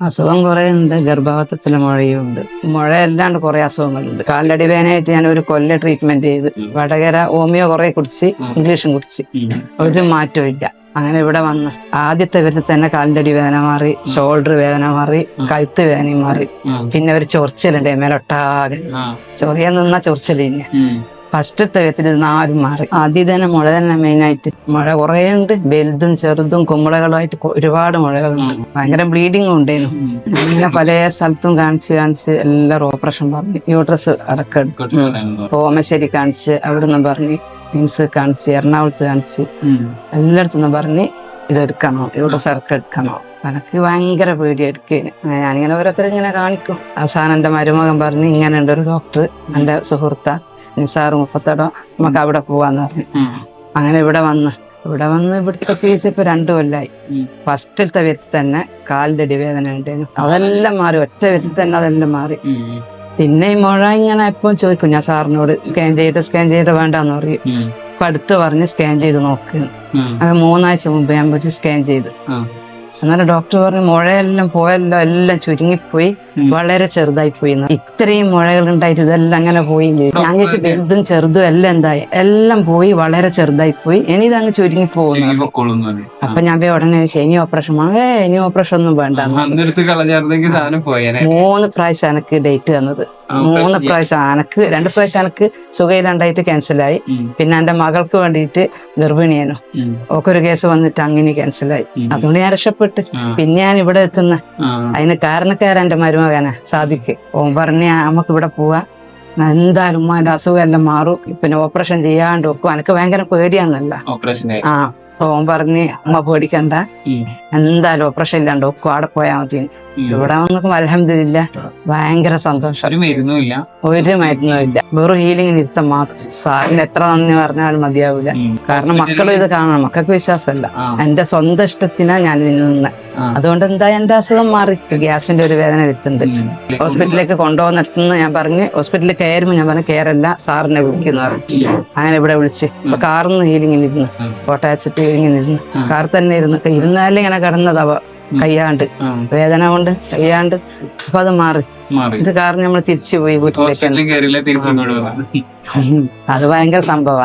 അസുഖം കുറെ ഉണ്ട്. ഗർഭാവസ്ഥത്തിലെ മുഴയുണ്ട്. മുഴ അല്ലാണ്ട് കുറെ അസുഖങ്ങളുണ്ട്. കാലടി വേനായിട്ട് ഞാൻ ഒരു കൊല്ലം ട്രീറ്റ്മെന്റ് ചെയ്ത് വടകര ഹോമിയോ കുറെ കുടിച്ച് ഇംഗ്ലീഷും കുടിച്ച് ഒരു മാറ്റവും ഇല്ല. അങ്ങനെ ഇവിടെ വന്ന് ആദ്യത്തെ വിധത്തിൽ തന്നെ കാലിന്റെ അടി വേദന മാറി, ഷോൾഡർ വേദന മാറി, കഴുത്ത് വേദനയും മാറി. പിന്നെ ഒരു ചൊറിച്ചിലുണ്ട് മേലൊട്ടാകെ, ചൊറിയാൻ നിന്ന ചൊറിച്ചിലില്ല. ഫസ്റ്റത്തെ വിധത്തിൽ നാലും മാറി. ആദ്യം തന്നെ മുഴ തന്നെ മെയിനായിട്ട് മുഴ കുറേ ഉണ്ട്. വലുതും ചെറുതും കുമ്പളകളുമായിട്ട് ഒരുപാട് മുഴകളുണ്ട്. ഭയങ്കര ബ്ലീഡിങ്ങും ഉണ്ടായിരുന്നു. അങ്ങനെ പല സ്ഥലത്തും കാണിച്ച് എല്ലാവരും ഓപ്പറേഷൻ പറഞ്ഞു. യൂട്രസ് അടക്കം തോമശ്ശേരി കാണിച്ച്, അവിടുന്ന് പറഞ്ഞ് മിംസ് കാണിച്ച്, എറണാകുളത്ത് കാണിച്ച്, എല്ലായിടത്തുനിന്ന് പറഞ്ഞ് ഇതെടുക്കണോ, യൂട്രസ് അടക്കം എടുക്കണോ. എനിക്ക് ഭയങ്കര പേടി എടുക്കേന്. ഞാനിങ്ങനെ ഓരോരുത്തരും ഇങ്ങനെ കാണിക്കും. അവസാനം എൻ്റെ മരുമകൻ പറഞ്ഞ് ഇങ്ങനെ ഉണ്ട് ഒരു ഡോക്ടർ, എൻ്റെ സുഹൃത്ത നിസാറ് മുപ്പത്തടം, നമുക്ക് അവിടെ പോവാന്ന് പറഞ്ഞു. അങ്ങനെ ഇവിടെ വന്ന് ഇവിടുത്തെ ചികിത്സ ഇപ്പൊ 2 കൊല്ലായി. ഫസ്റ്റിലത്തെ വ്യക്തി തന്നെ കാലിന്റെ അടി വേദന ഉണ്ടായിരുന്നു. അതെല്ലാം മാറി, ഒറ്റ വ്യക്തി തന്നെ അതെല്ലാം മാറി. പിന്നെ ഈ മുഴ ഇങ്ങനെ എപ്പം ചോദിക്കും ഞാൻ സാറിനോട്, സ്കാൻ ചെയ്തിട്ട് വേണ്ടാന്ന് പറയും. ഇപ്പൊ അടുത്ത് പറഞ്ഞ് സ്കാൻ ചെയ്ത് നോക്ക്. അങ്ങനെ 3 ആഴ്ച മുമ്പ് ഞാൻ പോയിട്ട് സ്കാൻ ചെയ്ത്. എന്നാലും ഡോക്ടർ പറഞ്ഞു മുഴയെല്ലാം പോയല്ലോ, എല്ലാം ചുരുങ്ങിപ്പോയി, വളരെ ചെറുതായി പോയി. ഇത്രയും മുഴകൾ ഉണ്ടായിട്ട് ഇതെല്ലാം അങ്ങനെ പോയി. ഞാൻ ചോദിച്ചു വലുതും ചെറുതും എല്ലാം എന്തായി, എല്ലാം പോയി, വളരെ ചെറുതായി പോയി, ഇനി ഇതങ്ങ് ചുരുങ്ങി പോകുന്നു. അപ്പൊ ഞാൻ ഉടനെ ഇനി ഓപ്പറേഷൻ ഇനി ഓപ്പറേഷൻ ഒന്നും വേണ്ട. 3 പ്രാവശ്യം എനക്ക് ഡേറ്റ് തന്നത്. 3 പ്രാവശ്യം എനക്ക് 2 പ്രാവശ്യം എനക്ക് സുഖയിലുണ്ടായിട്ട് ക്യാൻസലായി. പിന്നെ എന്റെ മകൾക്ക് വേണ്ടിയിട്ട് ഗർഭിണിയേനു, ഒക്കൊരു കേസ് വന്നിട്ട് അങ്ങനെ ക്യാൻസലായി. അതുകൊണ്ട് ഞാൻ രക്ഷപ്പെട്ടു. പിന്നെ ഞാൻ ഇവിടെ എത്തുന്ന അതിന് കാരണക്കാരൻ എന്റെ മരുമകനെ സാധിക്ക്. ഓൻ പറഞ്ഞ നമുക്ക് ഇവിടെ പോവാ, എന്തായാലും ഉമ്മാന്റെ അസുഖം എല്ലാം മാറും, പിന്നെ ഓപ്പറേഷൻ ചെയ്യാണ്ട് വെക്കും. എനിക്ക് ഭയങ്കര പേടിയാന്നല്ല. ഓൻ പറഞ്ഞ് അമ്മ പേടിക്കണ്ട, എന്തായാലും ഓപ്പറേഷൻ ഇല്ലാണ്ട് വെക്കും, അവിടെ പോയാൽ മതി. ഇവിടെ വന്നപ്പോ അൽഹംദുലില്ലാ ഭയങ്കര സന്തോഷം. ഒരു മരുന്നും ഇല്ല, വെറും ഹീലിംഗ് നിരുത്തം മാത്രം. സാറിന് എത്ര നന്ദി പറഞ്ഞാലും മതിയാവില്ല. കാരണം മക്കളും ഇത് കാണണം, മക്കൾക്ക് വിശ്വാസമല്ല. എന്റെ സ്വന്തം ഇഷ്ടത്തിനാ ഞാൻ നിന്ന്. അതുകൊണ്ട് എന്താ എന്റെ അസുഖം മാറി. ഗ്യാസിന്റെ ഒരു വേദന വിത്തുണ്ട്. ഹോസ്പിറ്റലിലേക്ക് കൊണ്ടുപോകുന്നിടത്തുനിന്ന് ഞാൻ പറഞ്ഞ്, ഹോസ്പിറ്റലിൽ കയറുമ്പോൾ ഞാൻ പറഞ്ഞു കയറല്ല, സാറിനെ വിളിക്കുന്ന പറഞ്ഞു. അങ്ങനെ ഇവിടെ വിളിച്ച് ഇപ്പൊ കാറിന്ന് ഹീലിംഗിലിരുന്ന്, കോട്ടയച്ചത്ത് ഹീലിംഗിലിരുന്ന് കാർ തന്നെ ഇരുന്നാലും ഇങ്ങനെ കിടന്നതാവ, കയ്യാണ്ട് വേദന കൊണ്ട് കയ്യാണ്ട്. അപ്പൊ അത് മാറി. ഇത് കാരണം നമ്മൾ തിരിച്ചു പോയി വീട്ടിലേക്ക്. അത് ഭയങ്കര സംഭവ.